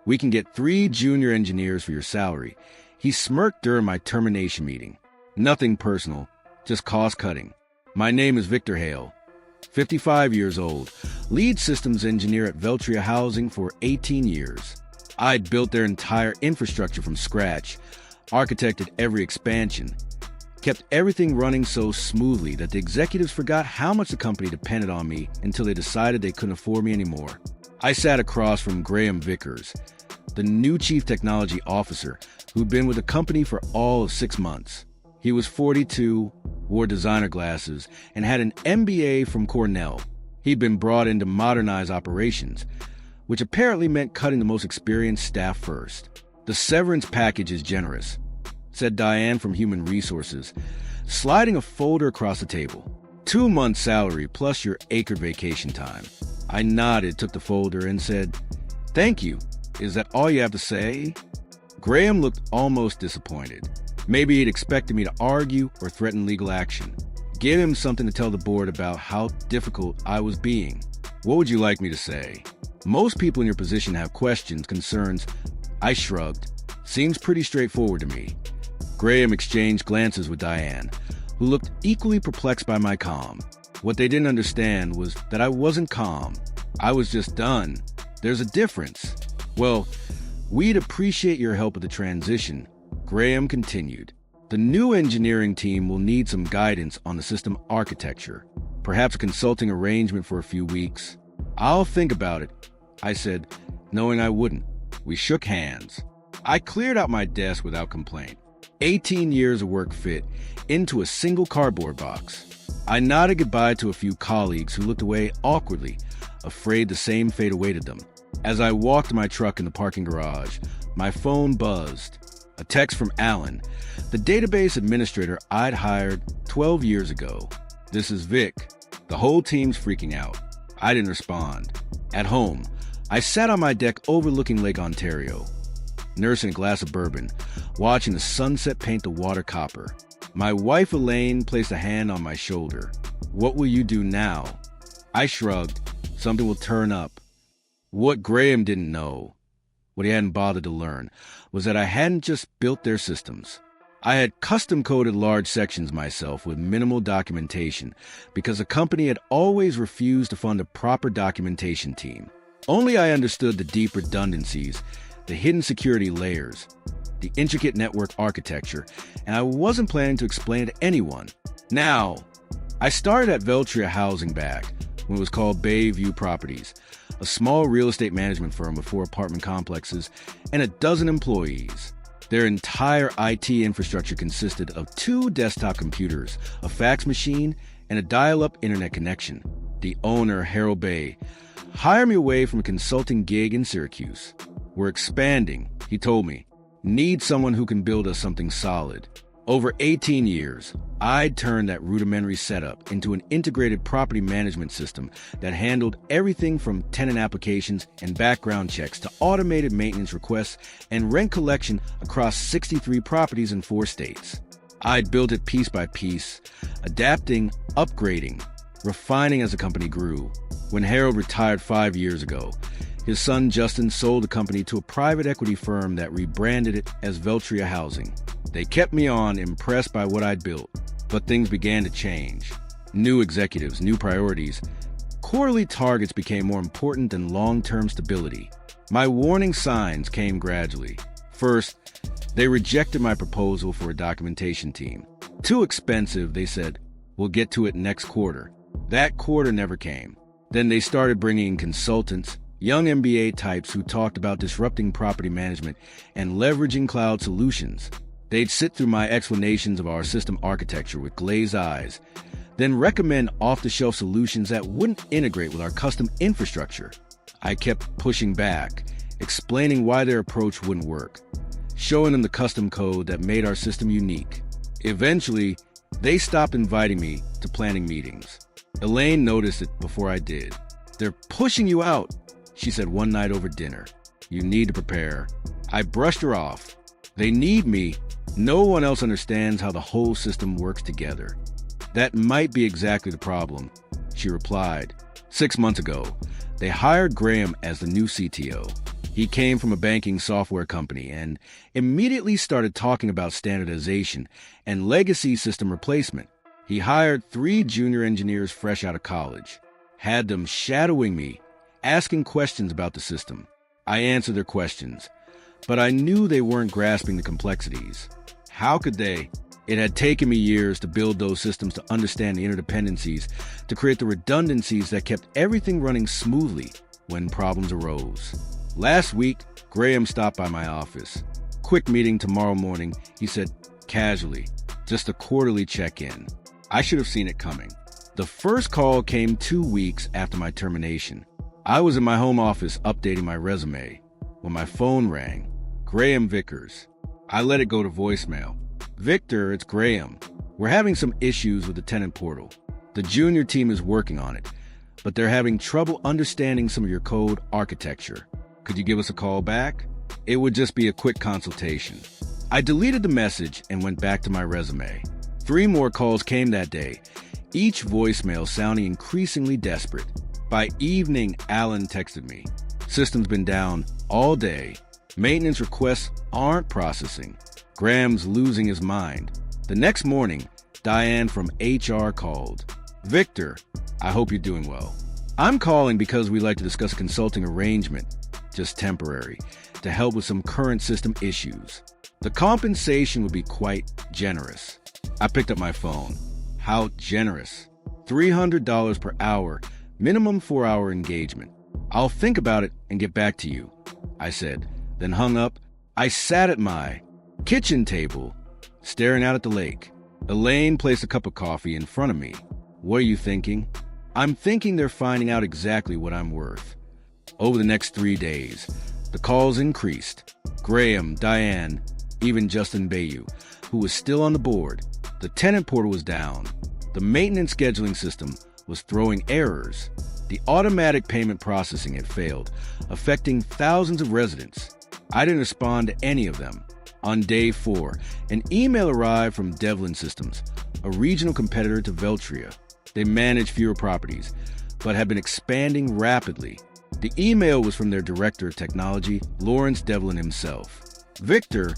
We can get 3 junior engineers for your salary. He smirked during my termination meeting. Nothing personal, just cost-cutting. My name is Victor Hale, 55 years old, lead systems engineer at Veltria Housing for 18 years. I'd built their entire infrastructure from scratch, architected every expansion, kept everything running so smoothly that the executives forgot how much the company depended on me until they decided they couldn't afford me anymore. I sat across from Graham Vickers, the new chief technology officer who'd been with the company for all of 6 months. He was 42, wore designer glasses, and had an MBA from Cornell. He'd been brought in to modernize operations, which apparently meant cutting the most experienced staff first. "The severance package is generous," said Diane from Human Resources, sliding a folder across the table. 2 months' salary plus your acre vacation time. I nodded, took the folder, and said, "Thank you. Is that all you have to say?" Graham looked almost disappointed. Maybe he'd expected me to argue or threaten legal action. Give him something to tell the board about how difficult I was being. "What would you like me to say?" "Most people in your position have questions, concerns." I shrugged. "Seems pretty straightforward to me." Graham exchanged glances with Diane, who looked equally perplexed by my calm. What they didn't understand was that I wasn't calm. I was just done. There's a difference. "Well, we'd appreciate your help with the transition," Graham continued. "The new engineering team will need some guidance on the system architecture, perhaps a consulting arrangement for a few weeks." "I'll think about it," I said, knowing I wouldn't. We shook hands. I cleared out my desk without complaint. 18 years of work fit into a single cardboard box. I nodded goodbye to a few colleagues who looked away awkwardly, afraid the same fate awaited them. As I walked to my truck in the parking garage, my phone buzzed. A text from Alan, the database administrator I'd hired 12 years ago. "This is Vic. The whole team's freaking out." I didn't respond. At home, I sat on my deck overlooking Lake Ontario, nursing a glass of bourbon, watching the sunset paint the water copper. My wife Elaine placed a hand on my shoulder. "What will you do now?" I shrugged. "Something will turn up." What Graham didn't know, what he hadn't bothered to learn, was that I hadn't just built their systems. I had custom-coded large sections myself with minimal documentation because the company had always refused to fund a proper documentation team. Only I understood the deep redundancies, the hidden security layers, the intricate network architecture, and I wasn't planning to explain it to anyone. Now, I started at Veltria Housing back when it was called Bayview Properties, a small real estate management firm with 4 apartment complexes and a dozen employees. Their entire IT infrastructure consisted of 2 desktop computers, a fax machine, and a dial-up internet connection. The owner, Harold Bay, hired me away from a consulting gig in Syracuse. "We're expanding," he told me. "Need someone who can build us something solid." Over 18 years, I'd turned that rudimentary setup into an integrated property management system that handled everything from tenant applications and background checks to automated maintenance requests and rent collection across 63 properties in 4 states. I'd built it piece by piece, adapting, upgrading, refining as the company grew. When Harold retired 5 years ago, his son Justin sold the company to a private equity firm that rebranded it as Veltria Housing. They kept me on, impressed by what I'd built, but things began to change. New executives, new priorities. Quarterly targets became more important than long-term stability. My warning signs came gradually. First, they rejected my proposal for a documentation team. Too expensive, they said. "We'll get to it next quarter." That quarter never came. Then they started bringing in consultants, young MBA types who talked about disrupting property management and leveraging cloud solutions. They'd sit through my explanations of our system architecture with glazed eyes, then recommend off-the-shelf solutions that wouldn't integrate with our custom infrastructure. I kept pushing back, explaining why their approach wouldn't work, showing them the custom code that made our system unique. Eventually, they stopped inviting me to planning meetings. Elaine noticed it before I did. "They're pushing you out," she said one night over dinner. "You need to prepare." I brushed her off. They need me. No one else understands how the whole system works together. "That might be exactly the problem," she replied. 6 months ago, they hired Graham as the new CTO. He came from a banking software company and immediately started talking about standardization and legacy system replacement. He hired 3 junior engineers fresh out of college, had them shadowing me, asking questions about the system. I answered their questions, but I knew they weren't grasping the complexities. How could they? It had taken me years to build those systems, to understand the interdependencies, to create the redundancies that kept everything running smoothly when problems arose. Last week, Graham stopped by my office. Quick meeting tomorrow morning, he said casually, just a quarterly check-in. I should have seen it coming. The first call came 2 weeks after my termination. I was in my home office updating my resume when my phone rang. Graham Vickers. I let it go to voicemail. Victor, it's Graham. We're having some issues with the tenant portal. The junior team is working on it, but they're having trouble understanding some of your code architecture. Could you give us a call back? It would just be a quick consultation. I deleted the message and went back to my resume. 3 more calls came that day, each voicemail sounding increasingly desperate. By evening, Alan texted me. System's been down all day. Maintenance requests aren't processing. Graham's losing his mind. The next morning, Diane from HR called. Victor, I hope you're doing well. I'm calling because we'd like to discuss a consulting arrangement, just temporary, to help with some current system issues. The compensation would be quite generous. I picked up my phone. How generous? $300 per hour, minimum 4-hour engagement. I'll think about it and get back to you, I said, then hung up. I sat at my kitchen table, staring out at the lake. Elaine placed a cup of coffee in front of me. What are you thinking? I'm thinking they're finding out exactly what I'm worth. Over the next 3 days, the calls increased. Graham, Diane, even Justin Bayou, who was still on the board. The tenant portal was down. The maintenance scheduling system was throwing errors. The automatic payment processing had failed, affecting thousands of residents. I didn't respond to any of them. On day 4, an email arrived from Devlin Systems, a regional competitor to Veltria. They manage fewer properties, but have been expanding rapidly. The email was from their director of technology, Lawrence Devlin himself. Victor,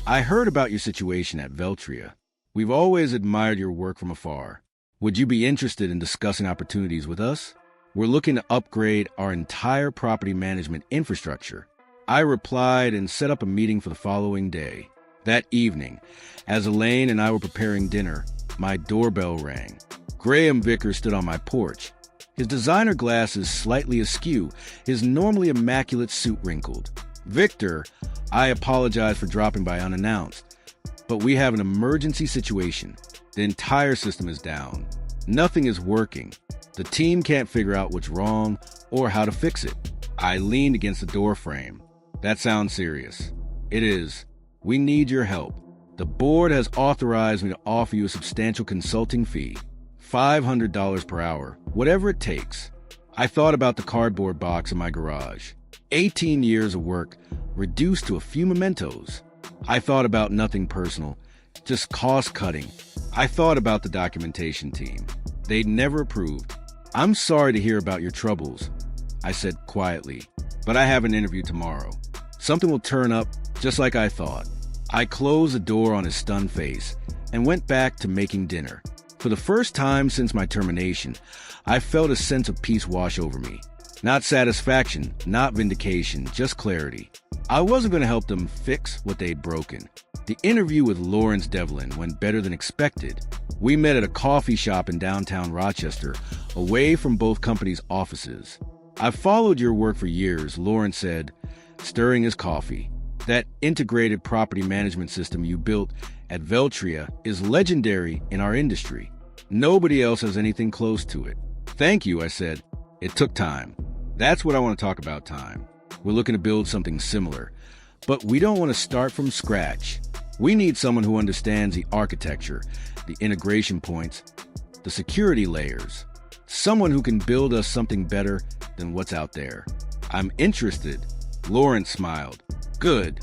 I heard about your situation at Veltria. We've always admired your work from afar. Would you be interested in discussing opportunities with us? We're looking to upgrade our entire property management infrastructure. I replied and set up a meeting for the following day. That evening, as Elaine and I were preparing dinner, my doorbell rang. Graham Vickers stood on my porch, his designer glasses slightly askew, his normally immaculate suit wrinkled. Victor, I apologize for dropping by unannounced, but we have an emergency situation. The entire system is down. Nothing is working. The team can't figure out what's wrong or how to fix it. I leaned against the door frame. That sounds serious. It is. We need your help. The board has authorized me to offer you a substantial consulting fee. $500 per hour, whatever it takes. I thought about the cardboard box in my garage. 18 years of work reduced to a few mementos. I thought about nothing personal, just cost cutting. I thought about the documentation team. They'd never approved. I'm sorry to hear about your troubles, I said quietly, but I have an interview tomorrow. Something will turn up just like I thought. I closed the door on his stunned face and went back to making dinner. For the first time since my termination, I felt a sense of peace wash over me. Not satisfaction, not vindication, just clarity. I wasn't going to help them fix what they'd broken. The interview with Lawrence Devlin went better than expected. We met at a coffee shop in downtown Rochester, away from both companies' offices. I've followed your work for years, Lawrence said, stirring his coffee. That integrated property management system you built at Veltria is legendary in our industry. Nobody else has anything close to it. Thank you, I said. It took time. That's what I want to talk about, time. We're looking to build something similar, but we don't want to start from scratch. We need someone who understands the architecture, the integration points, the security layers. Someone who can build us something better than what's out there. I'm interested. Lawrence smiled. Good,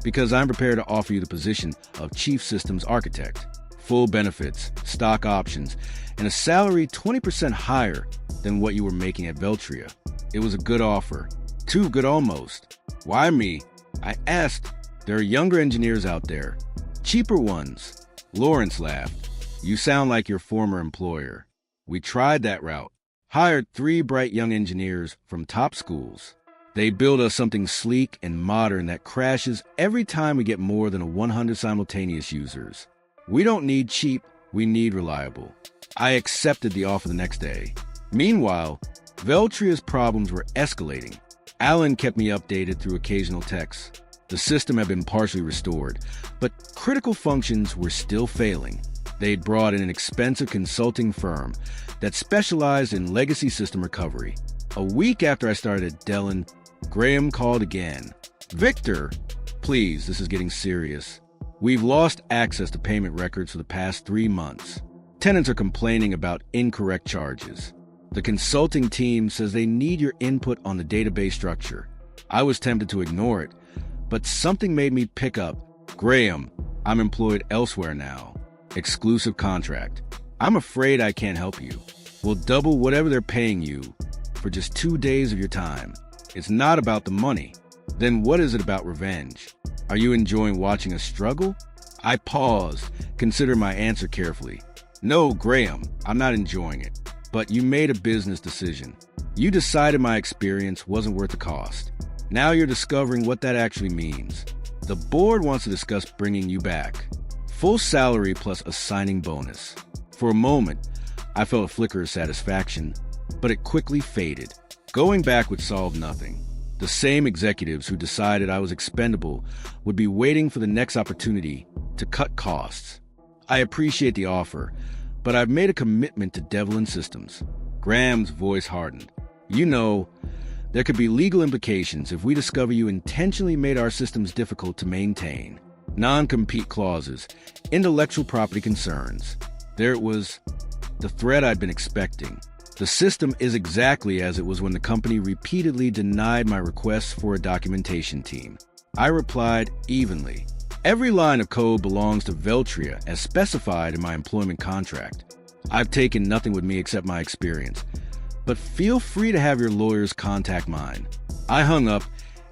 because I'm prepared to offer you the position of Chief Systems Architect. Full benefits, stock options, and a salary 20% higher than what you were making at Veltria. It was a good offer. Too good almost. Why me? I asked. There are younger engineers out there. Cheaper ones. Lawrence laughed. You sound like your former employer. We tried that route. Hired 3 bright young engineers from top schools. They build us something sleek and modern that crashes every time we get more than 100 simultaneous users. We don't need cheap, we need reliable. I accepted the offer the next day. Meanwhile, Veltria's problems were escalating. Alan kept me updated through occasional texts. The system had been partially restored, but critical functions were still failing. They'd brought in an expensive consulting firm that specialized in legacy system recovery. A week after I started at Dellin, Graham called again. Victor, please, this is getting serious. We've lost access to payment records for the past 3 months. Tenants are complaining about incorrect charges. The consulting team says they need your input on the database structure. I was tempted to ignore it, but something made me pick up. Graham, I'm employed elsewhere now. Exclusive contract. I'm afraid I can't help you. We'll double whatever they're paying you for just 2 days of your time. It's not about the money. Then what is it about revenge? Are you enjoying watching us struggle? I paused, considering my answer carefully. No, Graham, I'm not enjoying it. But you made a business decision. You decided my experience wasn't worth the cost. Now you're discovering what that actually means. The board wants to discuss bringing you back. Full salary plus a signing bonus. For a moment, I felt a flicker of satisfaction, but it quickly faded. Going back would solve nothing. The same executives who decided I was expendable would be waiting for the next opportunity to cut costs. I appreciate the offer, but I've made a commitment to Devlin Systems. Graham's voice hardened. You know, there could be legal implications if we discover you intentionally made our systems difficult to maintain. Non-compete clauses, intellectual property concerns. There it was, the threat I'd been expecting. The system is exactly as it was when the company repeatedly denied my requests for a documentation team. I replied evenly. Every line of code belongs to Veltria as specified in my employment contract. I've taken nothing with me except my experience, but feel free to have your lawyers contact mine. I hung up,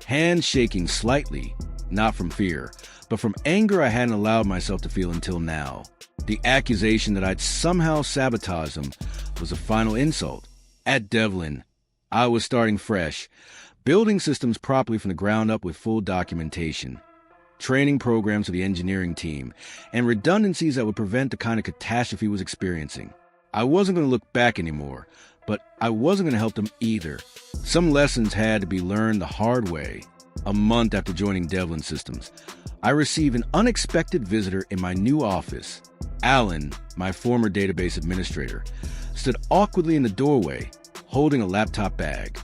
hands shaking slightly, not from fear, but from anger I hadn't allowed myself to feel until now. The accusation that I'd somehow sabotaged them was a final insult. At Devlin, I was starting fresh, building systems properly from the ground up with full documentation, training programs for the engineering team, and redundancies that would prevent the kind of catastrophe he was experiencing. I wasn't going to look back anymore, but I wasn't going to help them either. Some lessons had to be learned the hard way. A month after joining Devlin Systems, I received an unexpected visitor in my new office. Alan, my former database administrator, stood awkwardly in the doorway, holding a laptop bag.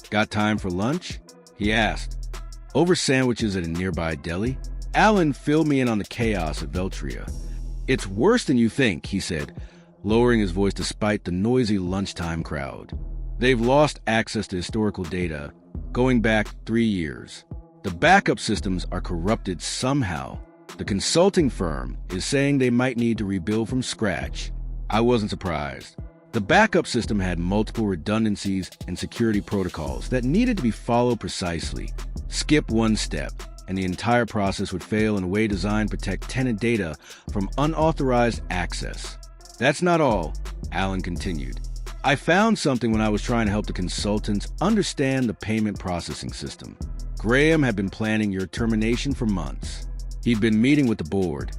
Got time for lunch? He asked. Over sandwiches at a nearby deli? Alan filled me in on the chaos at Veltria. It's worse than you think, he said, lowering his voice despite the noisy lunchtime crowd. They've lost access to historical data, going back 3 years. The backup systems are corrupted somehow. The consulting firm is saying they might need to rebuild from scratch. I wasn't surprised. The backup system had multiple redundancies and security protocols that needed to be followed precisely. Skip one step, and the entire process would fail in a way designed to protect tenant data from unauthorized access. That's not all, Alan continued. I found something when I was trying to help the consultants understand the payment processing system. Graham had been planning your termination for months. He'd been meeting with the board,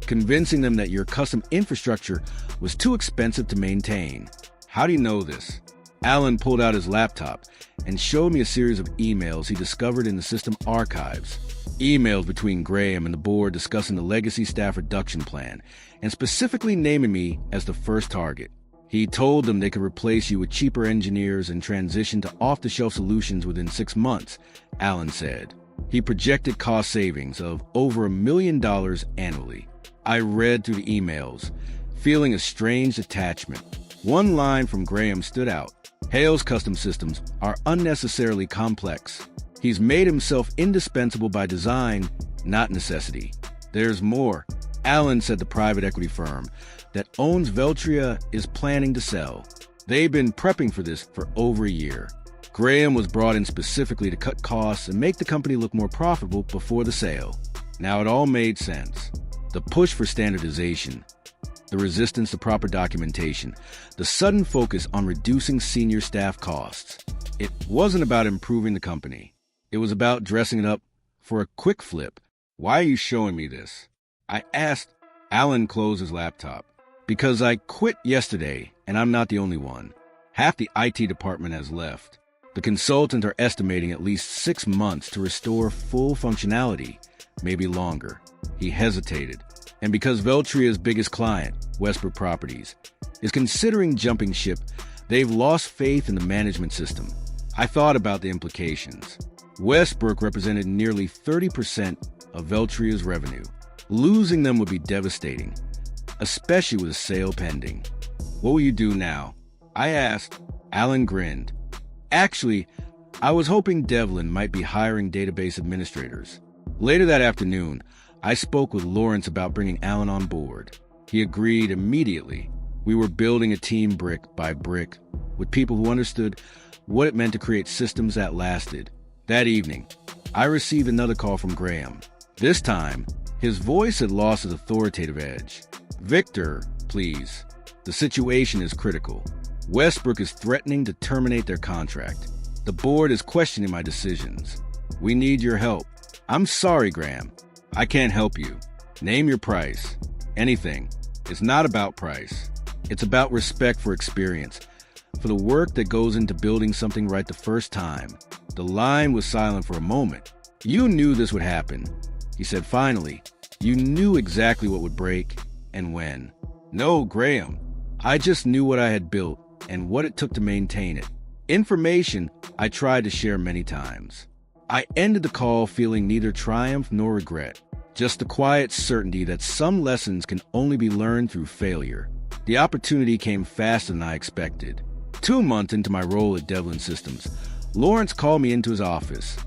convincing them that your custom infrastructure was too expensive to maintain. How do you know this? Alan pulled out his laptop and showed me a series of emails he discovered in the system archives. Emails between Graham and the board discussing the legacy staff reduction plan and specifically naming me as the first target. He told them they could replace you with cheaper engineers and transition to off-the-shelf solutions within 6 months, Alan said. He projected cost savings of over $1 million annually. I read through the emails, feeling a strange attachment. One line from Graham stood out. Hale's custom systems are unnecessarily complex. He's made himself indispensable by design, not necessity. There's more. Alan said the private equity firm that owns Veltria is planning to sell. They've been prepping for this for over a year. Graham was brought in specifically to cut costs and make the company look more profitable before the sale. Now it all made sense. The push for standardization, the resistance to proper documentation, the sudden focus on reducing senior staff costs. It wasn't about improving the company. It was about dressing it up for a quick flip. Why are you showing me this? I asked. Alan closed his laptop. Because I quit yesterday, and I'm not the only one. Half the IT department has left. The consultants are estimating at least 6 months to restore full functionality, maybe longer. He hesitated. And because Veltria's biggest client, Westbrook Properties, is considering jumping ship, they've lost faith in the management system. I thought about the implications. Westbrook represented nearly 30% of Veltria's revenue. Losing them would be devastating, especially with a sale pending. What will you do now? I asked. Alan grinned. Actually, I was hoping Devlin might be hiring database administrators. Later that afternoon, I spoke with Lawrence about bringing Alan on board. He agreed immediately. We were building a team brick by brick with people who understood what it meant to create systems that lasted. That evening, I received another call from Graham. This time, his voice had lost its authoritative edge. Victor, please. The situation is critical. Westbrook is threatening to terminate their contract. The board is questioning my decisions. We need your help. I'm sorry, Graham. I can't help you. Name your price. Anything. It's not about price. It's about respect for experience, for the work that goes into building something right the first time. The line was silent for a moment. You knew this would happen. He said finally, you knew exactly what would break and when. No, Graham. I just knew what I had built and what it took to maintain it. Information I tried to share many times. I ended the call feeling neither triumph nor regret, just the quiet certainty that some lessons can only be learned through failure. The opportunity came faster than I expected. 2 months into my role at Devlin Systems, Lawrence called me into his office.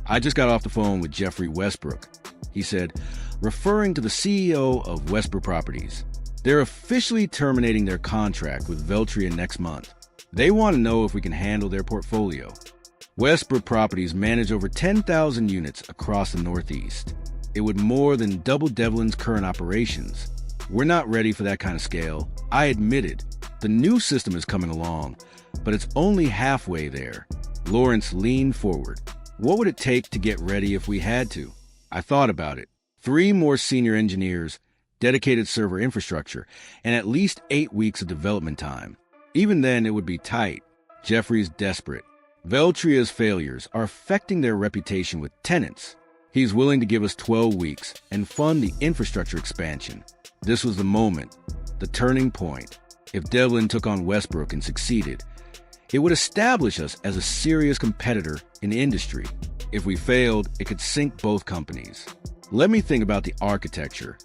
I just got off the phone with Jeffrey Westbrook, he said, referring to the CEO of Westbrook Properties. They're officially terminating their contract with Veltria next month. They want to know if we can handle their portfolio. Westbrook Properties manage over 10,000 units across the Northeast. It would more than double Devlin's current operations. We're not ready for that kind of scale. I admitted. The new system is coming along, but it's only halfway there. Lawrence leaned forward. What would it take to get ready if we had to? I thought about it. 3 more senior engineers, dedicated server infrastructure, and at least 8 weeks of development time. Even then, it would be tight. Jeffrey's desperate. Veltria's failures are affecting their reputation with tenants. He's willing to give us 12 weeks and fund the infrastructure expansion. This was the moment, the turning point. If Devlin took on Westbrook and succeeded, it would establish us as a serious competitor in the industry. If we failed, it could sink both companies. Let me think about the architecture.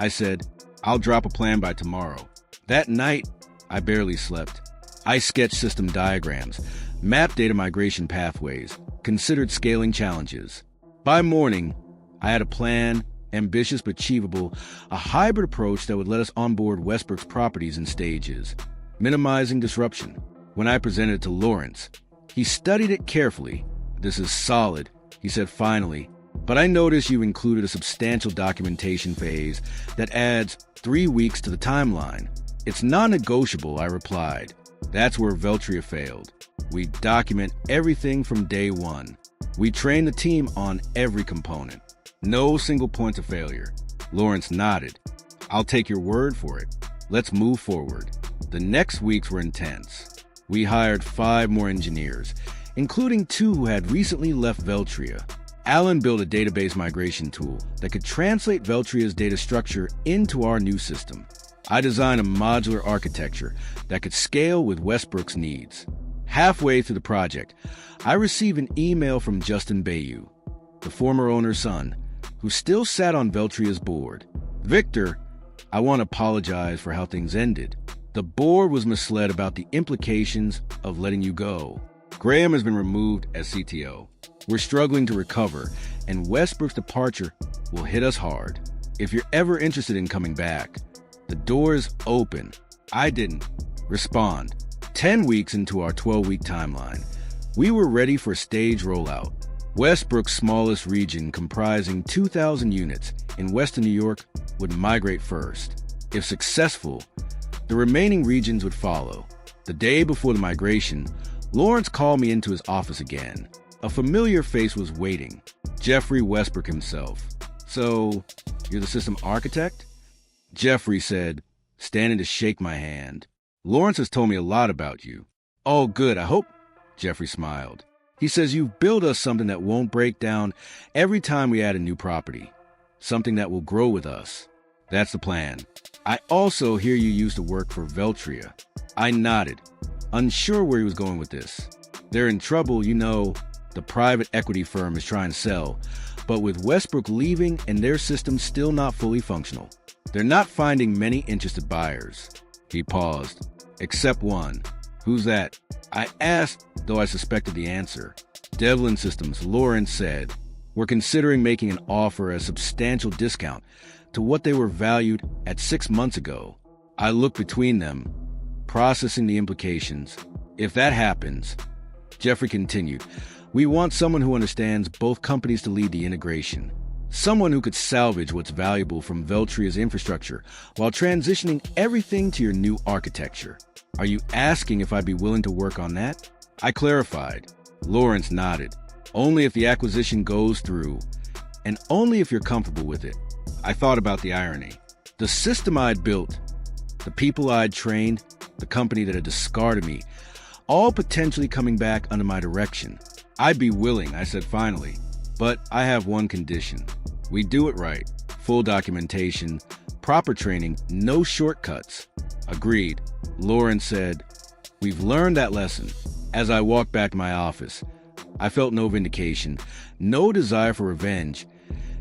I said, I'll drop a plan by tomorrow. That night, I barely slept. I sketched system diagrams, mapped data migration pathways, considered scaling challenges. By morning, I had a plan, ambitious but achievable, a hybrid approach that would let us onboard Westbrook's properties in stages, minimizing disruption. When I presented it to Lawrence, he studied it carefully. This is solid, he said finally, but I noticed you included a substantial documentation phase that adds 3 weeks to the timeline. It's non-negotiable, I replied. That's where Veltria failed. We document everything from day one. We train the team on every component. No single point of failure. Lawrence nodded. I'll take your word for it. Let's move forward. The next weeks were intense. We hired 5 more engineers, including 2 who had recently left Veltria. Alan built a database migration tool that could translate Veltria's data structure into our new system. I designed a modular architecture that could scale with Westbrook's needs. Halfway through the project, I received an email from Justin Bayou, the former owner's son, who still sat on Veltria's board. Victor, I want to apologize for how things ended. The board was misled about the implications of letting you go. Graham has been removed as CTO. We're struggling to recover, and Westbrook's departure will hit us hard. If you're ever interested in coming back, the door is open. I didn't respond. 10 weeks into our 12-week timeline, We were ready for stage rollout. Westbrook's smallest region, comprising 2,000 units in western New York, would migrate first. If successful, the remaining regions would follow. The day before the migration, Lawrence called me into his office again. A familiar face was waiting. Jeffrey Westbrook himself. "So, you're the system architect?" Jeffrey said, standing to shake my hand. "Lawrence has told me a lot about you." "Oh, good, I hope." Jeffrey smiled. "He says you've built us something that won't break down every time we add a new property. Something that will grow with us." "That's the plan. I also hear you used to work for Veltria." I nodded, unsure where he was going with this. "They're in trouble, you know. The private equity firm is trying to sell, but with Westbrook leaving and their system still not fully functional, they're not finding many interested buyers." He paused. "Except one." "Who's that?" I asked, though I suspected the answer. "Devlin Systems," Lawrence said. "We're considering making an offer at a substantial discount to what they were valued at 6 months ago." I looked between them, processing the implications. "If that happens," Jeffrey continued, "we want someone who understands both companies to lead the integration. Someone who could salvage what's valuable from Veltria's infrastructure while transitioning everything to your new architecture. Are you asking if I'd be willing to work on that?" I clarified. Lawrence nodded. "Only if the acquisition goes through, and only if you're comfortable with it." I thought about the irony. The system I'd built, the people I'd trained, the company that had discarded me, all potentially coming back under my direction. "I'd be willing," I said finally, "but I have one condition. We do it right. Full documentation, proper training, no shortcuts." "Agreed," Lawrence said. "We've learned that lesson." As I walked back to my office, I felt no vindication, no desire for revenge,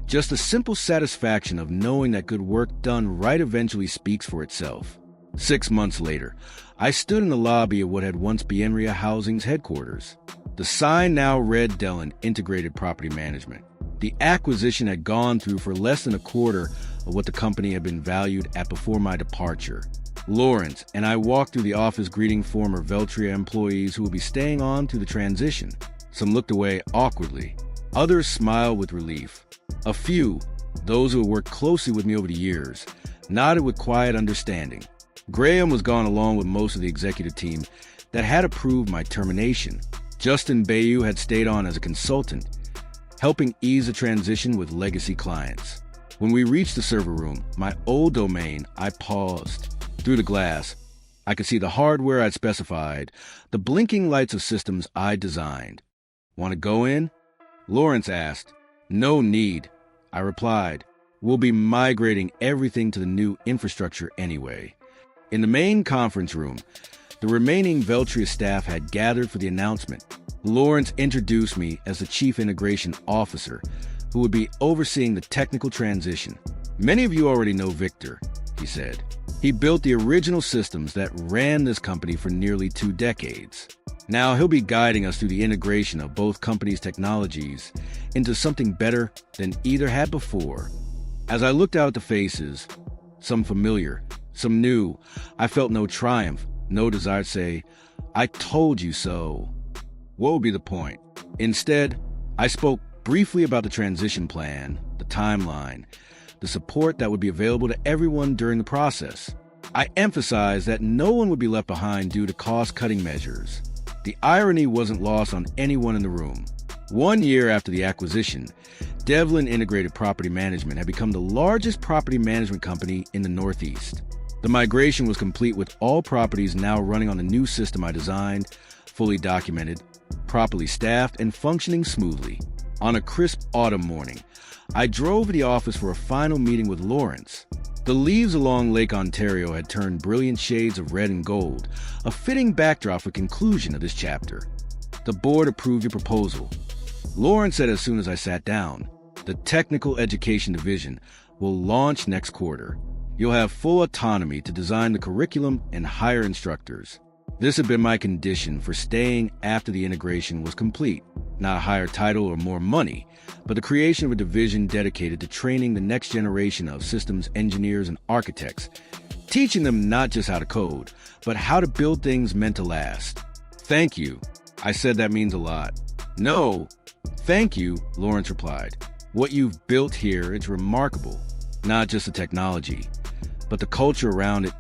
just a simple satisfaction of knowing that good work done right eventually speaks for itself. 6 months later, I stood in the lobby of what had once Bienria Housing's headquarters. The sign now read Dellin Integrated Property Management. The acquisition had gone through for less than a quarter of what the company had been valued at before my departure. Lawrence and I walked through the office greeting former Veltria employees who would be staying on through the transition. Some looked away awkwardly. Others smiled with relief. A few, those who had worked closely with me over the years, nodded with quiet understanding. Graham was gone along with most of the executive team that had approved my termination. Justin Bayou had stayed on as a consultant, helping ease the transition with legacy clients. When we reached the server room, my old domain, I paused. Through the glass, I could see the hardware I'd specified, the blinking lights of systems I'd designed. "Want to go in?" Lawrence asked. "No need," I replied. "We'll be migrating everything to the new infrastructure anyway." In the main conference room, the remaining Veltria staff had gathered for the announcement. Lawrence introduced me as the Chief Integration Officer, who would be overseeing the technical transition. "Many of you already know Victor," he said. "He built the original systems that ran this company for nearly 2 decades. Now he'll be guiding us through the integration of both companies' technologies into something better than either had before." As I looked out at the faces, some familiar, some new, I felt no triumph, no desire to say, "I told you so." What would be the point? Instead, I spoke briefly about the transition plan, the timeline, the support that would be available to everyone during the process. I emphasized that no one would be left behind due to cost-cutting measures. The irony wasn't lost on anyone in the room. 1 year after the acquisition, Devlin Integrated Property Management had become the largest property management company in the Northeast. The migration was complete with all properties now running on the new system I designed, fully documented, properly staffed, and functioning smoothly. On a crisp autumn morning, I drove to the office for a final meeting with Lawrence. The leaves along Lake Ontario had turned brilliant shades of red and gold, a fitting backdrop for conclusion of this chapter. "The board approved your proposal," Lawrence said as soon as I sat down. "The Technical Education Division will launch next quarter. You'll have full autonomy to design the curriculum and hire instructors." This had been my condition for staying after the integration was complete. Not a higher title or more money, but the creation of a division dedicated to training the next generation of systems engineers and architects, teaching them not just how to code, but how to build things meant to last. "Thank you," I said that means a lot. No, thank you, Lawrence replied. What you've built here is remarkable. Not just the technology, but the culture around it,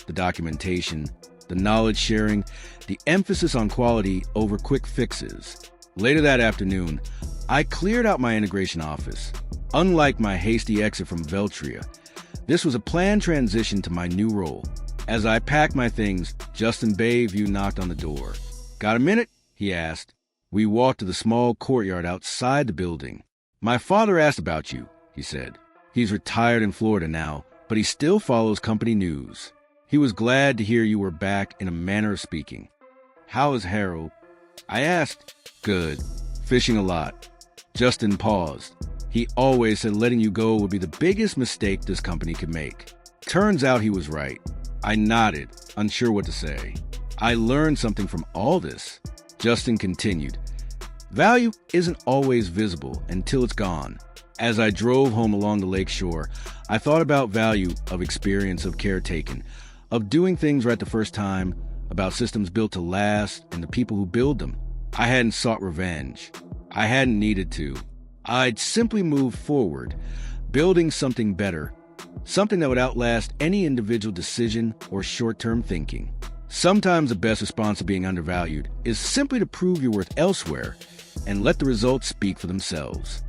the documentation, the knowledge sharing, the emphasis on quality over quick fixes. Later that afternoon, I cleared out my integration office. Unlike my hasty exit from Veltria, this was a planned transition to my new role. As I packed my things, Justin Bayview knocked on the door. "Got a minute?" he asked. We walked to the small courtyard outside the building. "My father asked about you," he said. "He's retired in Florida now, but he still follows company news. He was glad to hear you were back, in a manner of speaking." "How is Harold?" I asked. "Good. Fishing a lot." Justin paused. "He always said letting you go would be the biggest mistake this company could make." Turns out he was right. I nodded, unsure what to say. "I learned something from all this." Justin continued. "Value isn't always visible until it's gone." As I drove home along the lake shore, I thought about value of experience, of care taken, of doing things right the first time, about systems built to last and the people who build them. I hadn't sought revenge. I hadn't needed to. I'd simply moved forward, building something better, something that would outlast any individual decision or short-term thinking. Sometimes the best response to being undervalued is simply to prove your worth elsewhere and let the results speak for themselves.